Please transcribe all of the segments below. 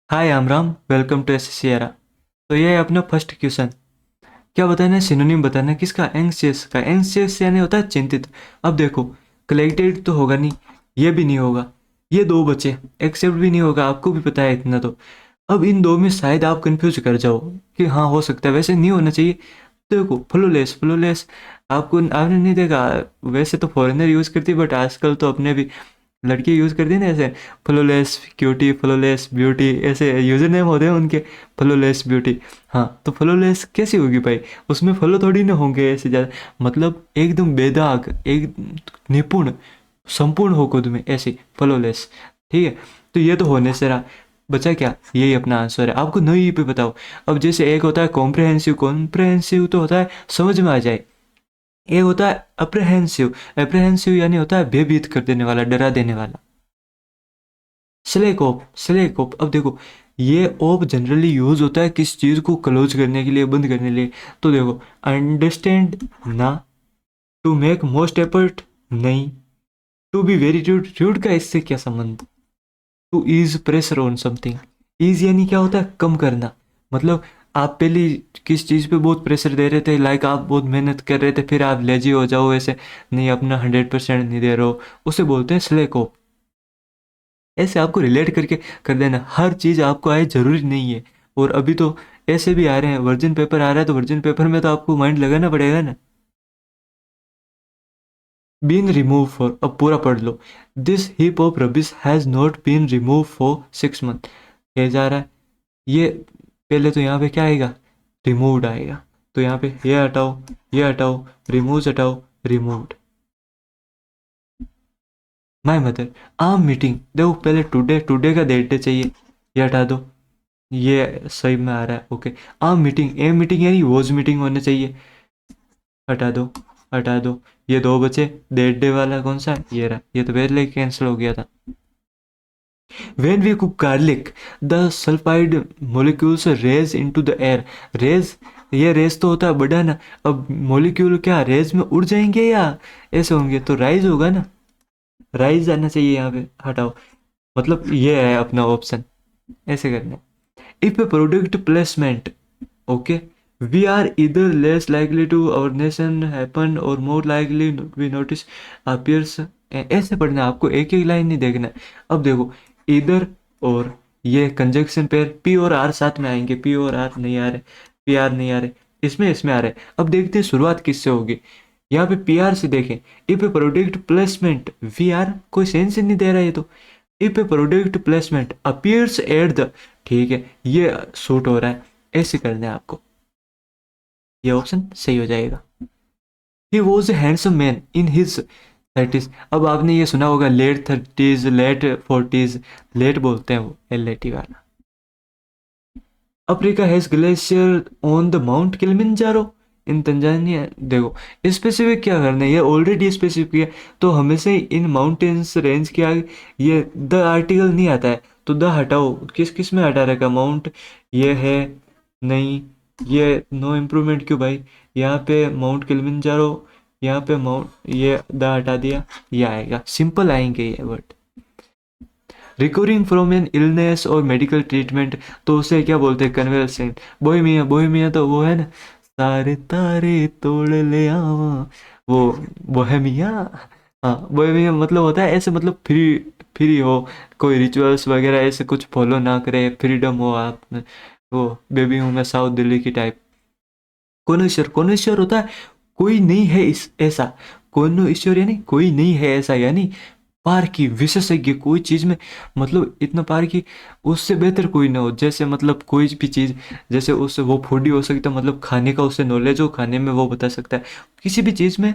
Hi आमराम, welcome to एसएससीआरा। तो ये है अपना फर्स्ट क्वेश्चन। क्या बताना है? सिनोनिम बताना है किसका? एंग्सियस का। एंग्सियस यानी होता है चिंतित। अब देखो, कलेक्टेड तो होगा नहीं, ये भी नहीं होगा, ये दो बचे, एक्सेप्ट भी नहीं होगा, आपको भी पता है इतना तो। अब इन दो में शायद आप कंफ्यूज कर जाओ कि हाँ हो सकता है, वैसे नहीं होना चाहिए। देखो, फ्लोलेस फ्लोलेस, आपको आपने नहीं देखा? वैसे तो फॉरेनर यूज़ करती है, बट आजकल तो अपने भी लड़के यूज़ करती है ना ऐसे, फ्लोलेस क्यूटी, फ्लोलेस ब्यूटी, ऐसे यूजर नेम होते हैं उनके, फ्लोलेस ब्यूटी। हाँ, तो फ्लोलेस कैसी होगी भाई? उसमें फ्लो थोड़ी ना होंगे ऐसे ज़्यादा, मतलब एकदम बेदाग, एक निपुण, संपूर्ण हो खुद में, ऐसे फ्लोलेस। ठीक है, तो ये तो होने से रहा, बचा क्या? यही अपना आंसर है। आपको नहीं पे बताओ। अब जैसे एक होता है कॉम्प्रहेंसिव, कॉम्प्रहेंसिव तो होता है समझ में आ जाए। एक होता है अप्रहेंसिव, अप्रहेंसिव यानी होता है भयभीत कर देने वाला, डरा देने वाला। Slack off, slack off. अब देखो, ये ऑफ जनरली यूज होता है किस चीज़ को क्लोज करने के लिए, बंद करने के लिए। तो देखो, अंडरस्टैंड ना, टू मेक मोस्ट एफर्ट नहीं, to be very rude, rude का इससे क्या संबंध? To ease pressure on something. Ease यानी क्या होता है? कम करना। मतलब आप पहले किस चीज़ पे बहुत प्रेशर दे रहे थे, लाइक आप बहुत मेहनत कर रहे थे, फिर आप लेजी हो जाओ, ऐसे नहीं अपना 100% नहीं दे रहे हो, उसे बोलते हैं स्लेक ऑफ। ऐसे आपको रिलेट करके कर देना, हर चीज़ आपको आए जरूरी नहीं है। और अभी तो ऐसे भी आ रहे हैं, वर्जिन पेपर आ रहा है, तो वर्जिन पेपर में तो आपको माइंड लगाना पड़ेगा ना। बीन रिमूव फॉर, अब पूरा पढ़ लो। This heap of rubbish has not been remove for 6 month. कह जा रहा है ये, पहले तो यहाँ पे क्या आएगा? रिमूव्ड आएगा। तो यहाँ पे ये हटाओ, ये हटाओ, रिमूव हटाओ, रिमूव्ड। माई मदर, आम मीटिंग, देखो पहले टुडे, टुडे का डेट चाहिए, ये हटा दो, ये सही में आ रहा है, ओके। आम मीटिंग, ए मीटिंग यानी वॉज मीटिंग होने चाहिए, हटा दो, हटा दो। ये दो बचे, डेट डे वाला कौन सा है? ये रहा, ये तो पहले कैंसिल हो गया था। When we cook garlic, the sulfide molecules raise into the air. Raise, ये रेस तो होता है बढ़ाना, अब मोलिक्यूल क्या रेज में उड़ जाएंगे या ऐसे होंगे? तो राइज होगा ना, राइज आना चाहिए यहाँ पे, हटाओ। मतलब ये है अपना ऑप्शन, ऐसे करना है। If a product placement, okay, we are इधर less likely to our nation happen और more likely we notice appears. ऐसे पढ़ना है आपको, एक एक लाइन नहीं देखना है। अब देखो, इधर और ये कंजक्शन पेयर, पी और आर साथ में आएंगे, पी और आर नहीं आ रहे, पी आर नहीं आ रहे, इसमें आ रहे। अब देखते हैं शुरुआत किससे होगी। यहाँ पे पी आर से देखें, if a product placement, we are कोई सेंस ही नहीं दे रहा है ये तो। If a product placement appears at the, ठीक है, ये सूट हो रहा है, ऐसे करना है आपको, ये ऑप्शन सही हो जाएगा। He was a handsome man in his 30s। अब आपने ये सुना होगा late 30s, late 40s, late बोलते हैं वो, LAT वाला। Africa has glacier on the mount Kilimanjaro in Tanzania. देखो, स्पेसिफिक क्या करना है, ये ऑलरेडी स्पेसिफिक है, तो हमेशा ही इन माउंटेन्स रेंज के आगे ये द आर्टिकल नहीं आता है, तो द हटाओ, किस किस में हटा रखा? माउंट, ये है नहीं, ये नो इम्प्रूवमेंट क्यों भाई? यहाँ पे माउंट किलिमंजारो, यहाँ पे माउंट, ये द हटा दिया, ये आएगा, सिंपल आएंगे ये word. Recovering from an illness और मेडिकल ट्रीटमेंट, तो उसे क्या बोलते हैं? कन्वेलेसेंट। बोहेमिया, बोहेमिया तो वो है ना, सारे तारे तोड़ ले आवा, वो बोहेमिया। हाँ, बोहेमिया मतलब होता है ऐसे, मतलब फ्री, फ्री हो, कोई रिचुअल्स वगैरह ऐसे कुछ फॉलो ना करे, फ्रीडम हो आप में। वो बेबी हूँ मैं साउथ दिल्ली की टाइप। कोनो ईश्वर होता है कोई नहीं है इस ऐसा, कोनो ईश्वर यानी कोई नहीं है ऐसा, यानी पार की, विशेषज्ञ कोई चीज़ में, मतलब इतना पार की उससे बेहतर कोई ना हो। जैसे मतलब कोई भी चीज़, जैसे उससे वो फूडी हो सकता है, मतलब खाने का उससे नॉलेज हो, खाने में वो बता सकता है, किसी भी चीज़ में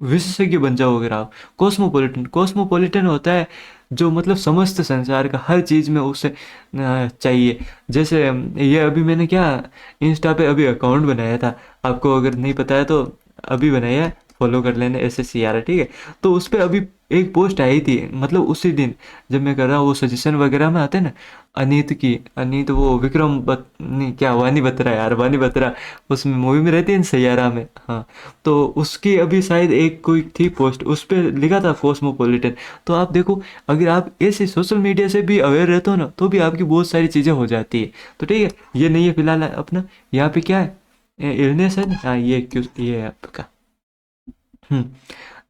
विशेषज्ञ बन जाओ अगर आप। कॉस्मोपॉलिटन, कॉस्मोपॉलिटन होता है जो मतलब समस्त संसार का, हर चीज़ में उसे चाहिए। जैसे ये अभी मैंने क्या, इंस्टा पे अभी अकाउंट बनाया था, आपको अगर नहीं पता है तो अभी बनाया है, फॉलो कर लेना, SSCR, ठीक है। तो उस पर अभी एक पोस्ट आई थी, मतलब उसी दिन जब मैं कर रहा हूँ, वो सजेशन वगैरह में आते हैं ना, अनीत वो नहीं क्या, वानी बत्रा यार, वानी बत्रा उसमें मूवी में रहती है ना, सैयारा में, हाँ। तो उसकी अभी शायद एक कोई थी पोस्ट, उस पर लिखा था कॉस्मोपॉलिटन। तो आप देखो, अगर आप ऐसे सोशल मीडिया से भी अवेयर रहते हो ना, तो भी आपकी बहुत सारी चीज़ें हो जाती है। तो ठीक है, ये नहीं है फिलहाल अपना, यहाँ पे क्या है, इलनेस है ना, हाँ ये क्यों, ये है आपका।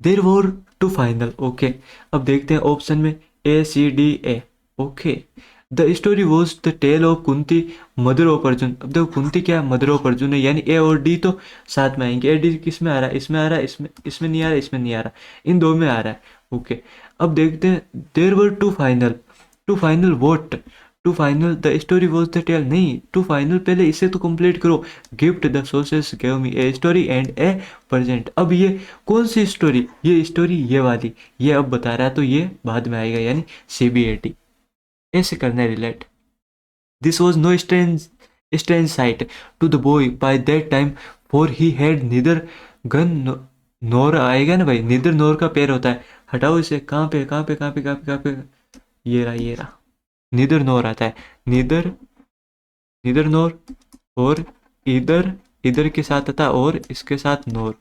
There war to final, okay. अब देखते हैं ऑप्शन में, A C D A, okay. The story was the tale of Kunti mother of Arjun. अब देखो कुंती क्या है, मदर ऑफ अर्जुन है, यानी A और D तो साथ में आएंगे। A D किस में आ रहा है, इसमें आ रहा है, इसमें नहीं आ रहा है, इसमें नहीं आ रहा, इन दो में आ रहा है, ओके। अब देखते हैं, there were to final what, to final the story was the tale, नहीं, टू फाइनल पहले इसे तो कंप्लीट करो। Gift the sources gave me a story and a present. अब ये कौन सी स्टोरी, ये स्टोरी ये वाली, ये अब बता रहा है, तो ये बाद में आएगा, यानी CBAT, ऐसे करना है relate. This was no strange sight to the boy by that time, for he had neither gun nor, आएगा ना भाई, नीदर नोर का पैर होता है, हटाओ इसे, कहाँ पे कहाँ पे कहाँ पे कहाँ पे कहाँ पे, ये रहा, नीदर नोर आता है, नीदर नीदर नोर, और इधर, इधर के साथ आता, और इसके साथ नोर,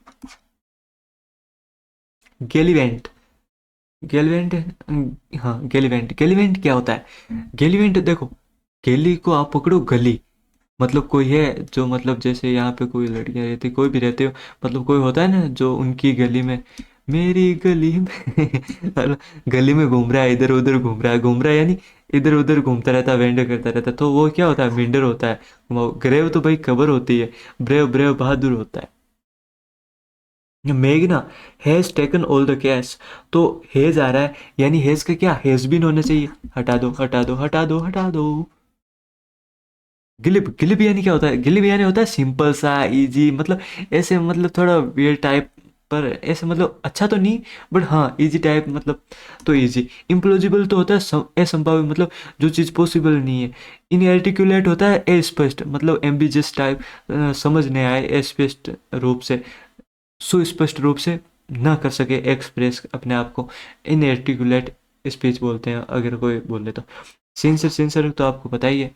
गेलिवेंट, गेलिवेंट, हाँ गेलिवेंट, गेलिवेंट क्या होता है, गेलिवेंट देखो, गेली को आप पकड़ो, गली मतलब कोई है जो, मतलब जैसे यहाँ पे कोई लड़कियां रहती, कोई भी रहते हो, मतलब कोई होता है ना जो उनकी गली में, मेरी गली में मतलब गली में घूम रहा है, इधर उधर घूम रहा है, यानी इधर उधर घूमता रहता है, वेंडर करता रहता है, तो वो क्या होता है, मिंडर होता है। ग्रेव तो भाई कबर होती है, ब्रेव ब्रेव बहादुर होता है। मेघना has taken all the cash, तो हेज आ रहा है, यानी हेज का क्या, हेज बिन होना चाहिए, हटा दो हटा दो हटा दो हटा दो। गिलिप, गिलिप यानी क्या होता है, गिलिप यानी होता है सिंपल सा, इजी, मतलब ऐसे, मतलब थोड़ा वियर्ड टाइप, पर ऐसे मतलब अच्छा तो नहीं, बट हाँ इजी टाइप, मतलब तो इजी। इम्प्लॉजिबल तो होता है असंभावित, मतलब जो चीज़ पॉसिबल नहीं है। इनआर्टिकुलेट होता है अस्पष्ट, मतलब एम्बिजियस टाइप, समझ नहीं आए, अस्पष्ट रूप से, सुस्पष्ट रूप से ना कर सके एक्सप्रेस अपने आप को, इनआर्टिकुलेट स्पीच बोलते हैं अगर कोई बोले तो। सिंसर, सिंसर तो आपको पता ही है,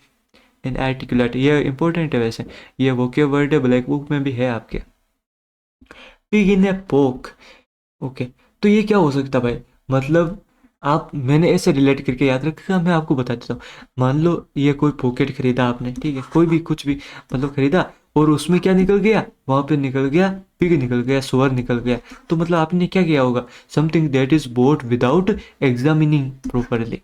इनआर्टिकुलेट, ये इंपॉर्टेंट है वैसे, ये वोकेब वर्ड है, ब्लैक बुक में भी है आपके। पिग इन ए पोक, ओके। तो ये क्या हो सकता है भाई, मतलब आप, मैंने ऐसे रिलेट करके याद रखा, मैं आपको बता देता हूँ। मान लो ये कोई पॉकेट खरीदा आपने, ठीक है, कोई भी कुछ भी मतलब खरीदा, और उसमें क्या निकल गया, वहां पे निकल गया पिग, निकल गया सुअर, निकल गया, तो मतलब आपने क्या किया होगा, something that is bought without examining properly.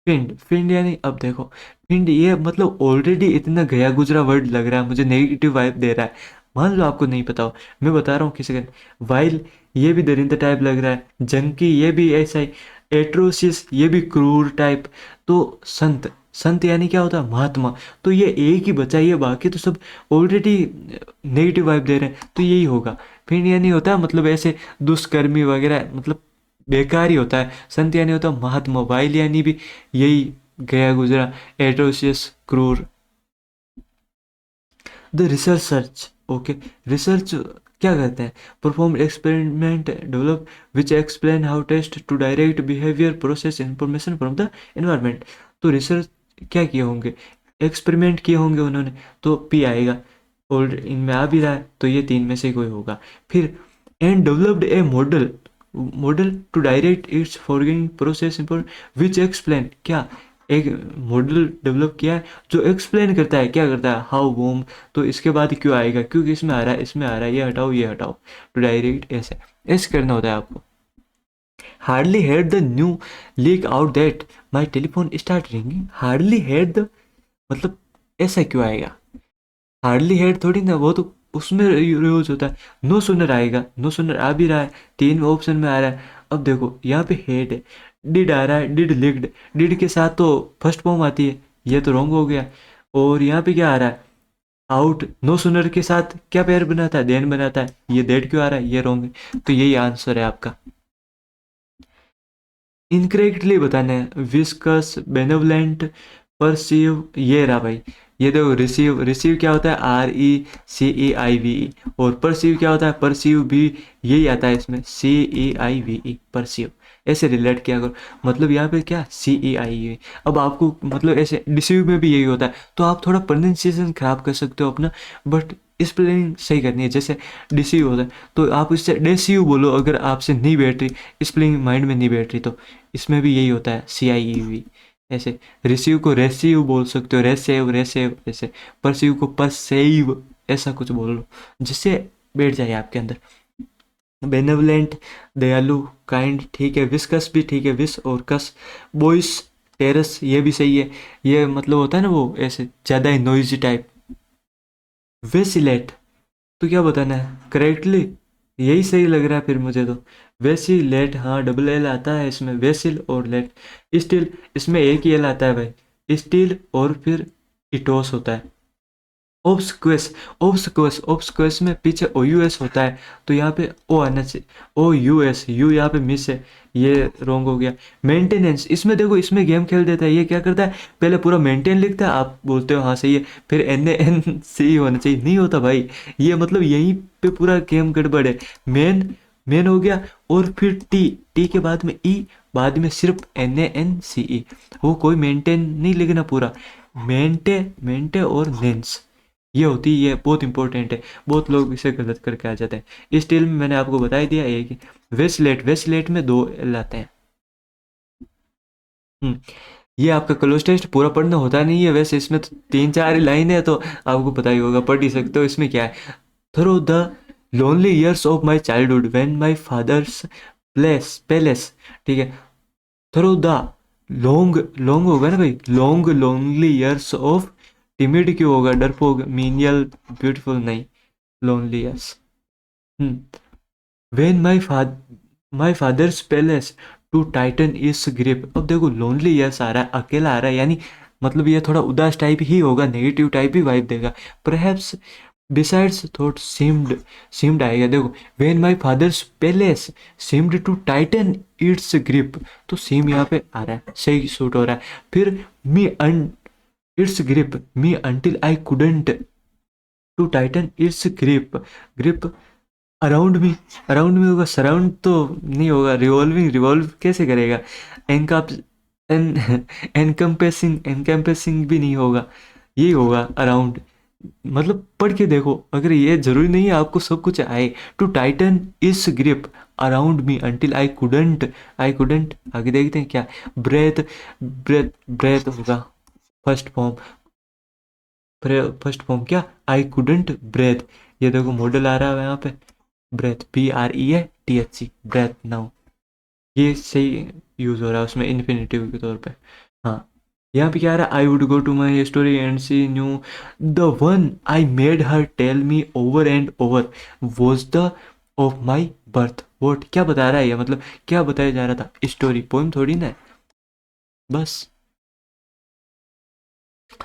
Find, find यानी, अब देखो, फिंड ये मतलब ऑलरेडी इतना गया गुजरा वर्ड लग रहा है मुझे, नेगेटिव वाइब दे रहा है। मान लो आपको नहीं पता हो, मैं बता रहा हूँ किसी का, वाइल ये भी दरिंदा टाइप लग रहा है, जंकी ये भी ऐसा ही, एट्रोसिस ये भी क्रूर टाइप। तो संत, संत यानी क्या होता है, महात्मा। तो ये एक ही बचा, ये बाकी तो सब ऑलरेडी नेगेटिव वाइब दे रहे हैं, तो यही होगा। फिर यानी होता है मतलब ऐसे दुष्कर्मी वगैरह, मतलब बेकार ही होता है। संत यानी होता है महात्मा, वाइल यानी भी यही गया गुजरा, एट्रोसियस, क्रूर। The research search, okay. Research क्या करते हैं, perform experiment develop which explain how test to direct behaviour process information from the environment. तो रिसर्च क्या किए होंगे, एक्सपेरिमेंट किए होंगे उन्होंने, तो पी आएगा, और इनमें आ भी रहा है, तो ये तीन में से कोई होगा। फिर and developed a model, model to direct its forgetting process which explain, क्या एक मॉडल डेवलप किया है जो एक्सप्लेन करता है, क्या करता है, हाउ वोम। तो इसके बाद क्यों आएगा, क्योंकि इसमें आ रहा है, इसमें आ रहा है, ये हटाओ ये हटाओ, टू डायरेक्ट, ऐसे ऐसे करना होता है आपको। Hardly head the new leak out that my telephone start ringing, hardly head the, मतलब ऐसा क्यों आएगा, हार्डली हेड थोड़ी ना, वो तो उसमें यूज होता है। नो सुनर आएगा, नो सुनर आ भी रहा है, तीन ऑप्शन में आ रहा है। अब देखो यहाँ पे हेड है, डिड आ रहा है, डिड लिक्ड, डिड के साथ तो फर्स्ट फॉर्म आती है, ये तो रॉन्ग हो गया। और यहाँ पे क्या आ रहा है, आउट, नो सुनर के साथ क्या पेयर बनाता है, देन बनाता है, ये डेड क्यों आ रहा है, ये रॉन्ग है, तो यही आंसर है आपका। इनकरेक्टली बताना है, विस्कस, बेनेवलेंट, परसीव, ये रहा भाई, ये देखो रिसीव, रिसीव क्या होता है RECEIVE, और परसीव क्या होता है, परसीव भी यही आता है इसमें, CEIVE, परसीव। ऐसे रिलेट किया करो, मतलब यहाँ पे क्या CEIVE। अब आपको मतलब ऐसे डिसीव में भी यही होता है, तो आप थोड़ा प्रोनाउंसिएशन खराब कर सकते हो अपना, बट स्पेलिंग सही करनी है। जैसे डिसीव होता है तो आप इससे डेसीव बोलो, अगर आपसे नहीं बैठ रही, स्पेलिंग माइंड में नहीं बैठ रही, तो इसमें भी यही होता है CIEV। ऐसे रिसीव को रेसीव बोल सकते हो, रेसेव रेसेव ऐसे, परसीव को परसेव, ऐसा कुछ बोल लो जिससे बैठ जाए आपके अंदर। बेनेवलेंट, दयालु, काइंड, ठीक है। विस्कस भी ठीक है, विस और कस। बॉइस, टेरस, ये भी सही है। ये मतलब होता है ना वो ऐसे ज़्यादा ही नॉइजी टाइप। वेसिलेट, तो क्या बताना है करेक्टली, यही सही लग रहा है फिर मुझे तो। वेसिलेट, हाँ डबल एल आता है इसमें, वेसिल और लेट। स्टील, इसमें एक ही एल आता है भाई, स्टील, और फिर इटोस होता है। ऑब्सक्वेस, ऑब्सक्वेस, ऑब्सक्वेस में पीछे OUS होता है, तो यहाँ पे ओ आना चाहिए, OUS, यू यहाँ पे मिस है, ये रॉन्ग हो गया। मेंटेनेंस, इसमें देखो इसमें गेम खेल देता है, ये क्या करता है पहले पूरा मेंटेन लिखता है, आप बोलते हो हाँ सही है, फिर NANC होना चाहिए, नहीं होता भाई ये, मतलब यहीं पे पूरा गेम गड़बड़ है। मेन, मेन हो गया, और फिर टी, टी के बाद में ई, बाद में सिर्फ NANCE, वो कोई मेंटेन नहीं लिखना पूरा, मेंटे, मेंटे और नेंस, ये होती है, ये बहुत इंपॉर्टेंट है, बहुत लोग इसे गलत करके आ जाते हैं। स्टील में मैंने आपको बता ही दिया एक। वेस्लेट, वेस्लेट में 2 एल आते हैं। ये आपका क्लोज टेस्ट पूरा पढ़ना होता नहीं है वैसे, इसमें तो 3-4 लाइन है, तो आपको पता ही होगा, पढ़ ही सकते हो। इसमें क्या है, through the lonely years of my childhood when my father's place palace, ठीक है। थ्रू द लॉन्ग, लॉन्ग होगा ना भाई, long lonely years of, timid क्यों होगा, डरपोक, मीनियल, ब्यूटीफुल नहीं, lonely years. When my father's palace to titan is grip. अब देखो लोनली यस आ रहा है, अकेला आ रहा है, यानी मतलब ये थोड़ा उदास टाइप ही होगा, नेगेटिव टाइप ही वाइब देगा। Perhaps besides thought seemed, seemed आएगा देखो। When my father's palace seemed to Titan its grip, तो सीम यहाँ पे आ रहा है, सही सूट हो रहा है। फिर me on its grip, me until I couldn't to Titan its grip, grip around में, अराउंड में होगा, सराउंड तो नहीं होगा, रिवॉल्विंग, रिवॉल्व कैसे करेगा, एनकाप, एन एनकम्पेसिंग, एनकम्पेसिंग भी नहीं होगा, यही होगा अराउंड। मतलब पढ़ के देखो, अगर ये जरूरी नहीं है आपको सब कुछ आए। To titan is grip around me until I couldn't, I couldn't, आगे देखते हैं क्या। ब्रेथ, ब्रेथ, ब्रेथ होगा फर्स्ट फॉर्म, फर्स्ट फॉर्म क्या, आई कुडंट ब्रेथ, ये देखो मॉडल आ रहा है यहाँ पे, ब्रेथ, BREATH, ब्रेथ नाउ, ये सही यूज हो रहा है उसमें इन्फिनेटिव के तौर पे। हाँ, यहाँ पे क्या आ रहा है, I would go to my story and see new the one I made her tell me over and over was the of my birth. वोट क्या बता रहा है ये, मतलब क्या बताया जा रहा था, स्टोरी, पोइम थोड़ी ना है, बस।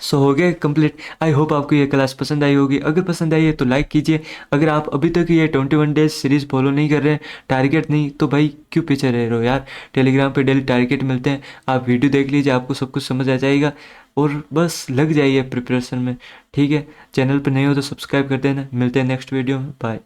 सो हो गया कंप्लीट। आई होप आपको ये क्लास पसंद आई होगी, अगर पसंद आई है तो लाइक कीजिए। अगर आप अभी तक ये 21 डेज सीरीज़ फॉलो नहीं कर रहे हैं, टारगेट नहीं, तो भाई क्यों पीछे रह रहे हो यार, टेलीग्राम पे डेली टारगेट मिलते हैं, आप वीडियो देख लीजिए, आपको सब कुछ समझ आ जाएगा, और बस लग जाइए प्रिपरेशन में, ठीक है। चैनल पर नए हो तो सब्सक्राइब कर देना, मिलते हैं नेक्स्ट वीडियो में, बाय।